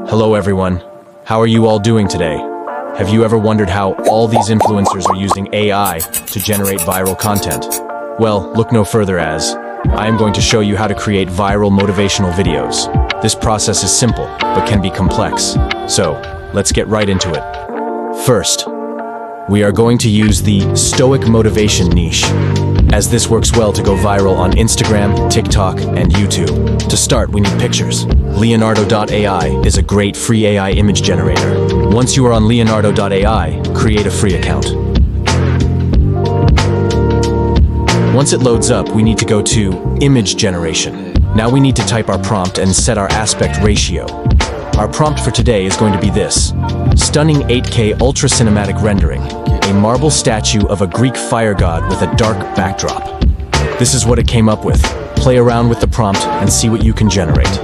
Hello everyone, how are you all doing today? Have you ever wondered how all these influencers are using AI to generate viral content? Well, look no further as I am going to show you how to create viral motivational videos. This process is simple, but can be complex. So, let's get right into it. First, we are going to use the Stoic motivation niche, as this works well to go viral on Instagram, TikTok, and YouTube. To start, we need pictures. Leonardo.ai is a great free AI image generator. Once you are on Leonardo.ai, create a free account. Once it loads up, we need to go to Image Generation. Now we need to type our prompt and set our aspect ratio. Our prompt for today is going to be this: stunning 8K ultra cinematic rendering, a marble statue of a Greek fire god with a dark backdrop. This is what it came up with. Play around with the prompt and see what you can generate.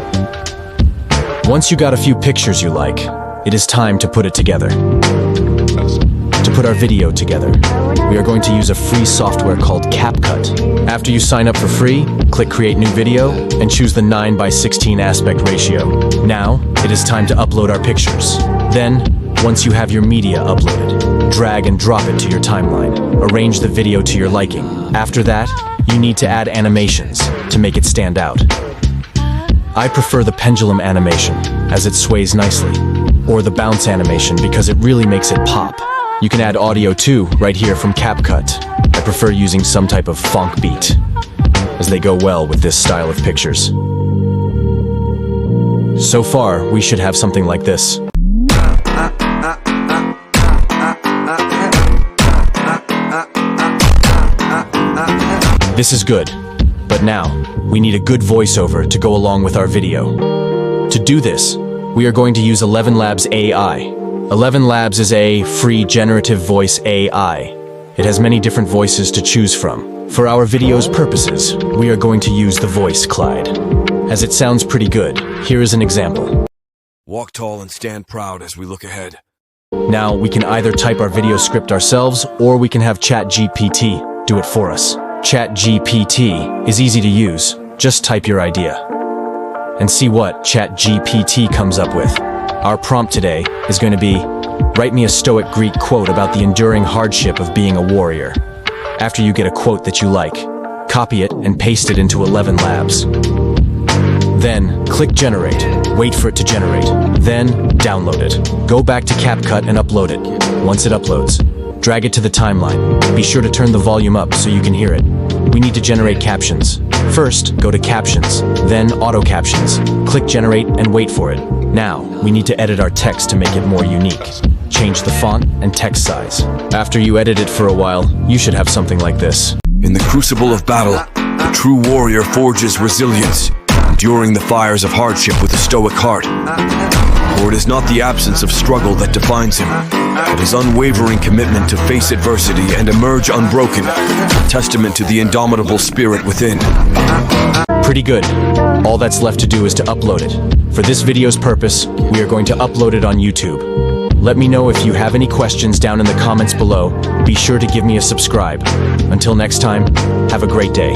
Once you got a few pictures you like, it is time to put it together. To put our video together, we are going to use a free software called CapCut. After you sign up for free, click Create New Video and choose the 9:16 aspect ratio. Now, it is time to upload our pictures. Then, once you have your media uploaded, drag and drop it to your timeline. Arrange the video to your liking. After that, you need to add animations to make it stand out. I prefer the pendulum animation, as it sways nicely, or the bounce animation because it really makes it pop. You can add audio too, right here from CapCut. I prefer using some type of funk beat, as they go well with this style of pictures. So far, we should have something like this. This is good, but now, we need a good voiceover to go along with our video. To do this, we are going to use 11 Labs AI. 11 Labs is a free generative voice AI. It has many different voices to choose from. For our video's purposes, we are going to use the voice Clyde, as it sounds pretty good. Here is an example. Walk tall and stand proud as we look ahead. Now, we can either type our video script ourselves, or we can have ChatGPT do it for us. ChatGPT is easy to use. Just type your idea and see what ChatGPT comes up with. Our prompt today is going to be, write me a Stoic Greek quote about the enduring hardship of being a warrior. After you get a quote that you like, copy it and paste it into 11 Labs. Then, click Generate. Wait for it to generate. Then, download it. Go back to CapCut and upload it. Once it uploads, drag it to the timeline. Be sure to turn the volume up so you can hear it. We need to generate captions. First, go to Captions, then Auto Captions. Click Generate and wait for it. Now, we need to edit our text to make it more unique. Change the font and text size. After you edit it for a while, you should have something like this. In the crucible of battle, the true warrior forges resilience, enduring the fires of hardship with a stoic heart. For it is not the absence of struggle that defines him, but his unwavering commitment to face adversity and emerge unbroken, a testament to the indomitable spirit within. Pretty good. All that's left to do is to upload it. For this video's purpose, we are going to upload it on YouTube. Let me know if you have any questions down in the comments below. Be sure to give me a subscribe. Until next time, have a great day.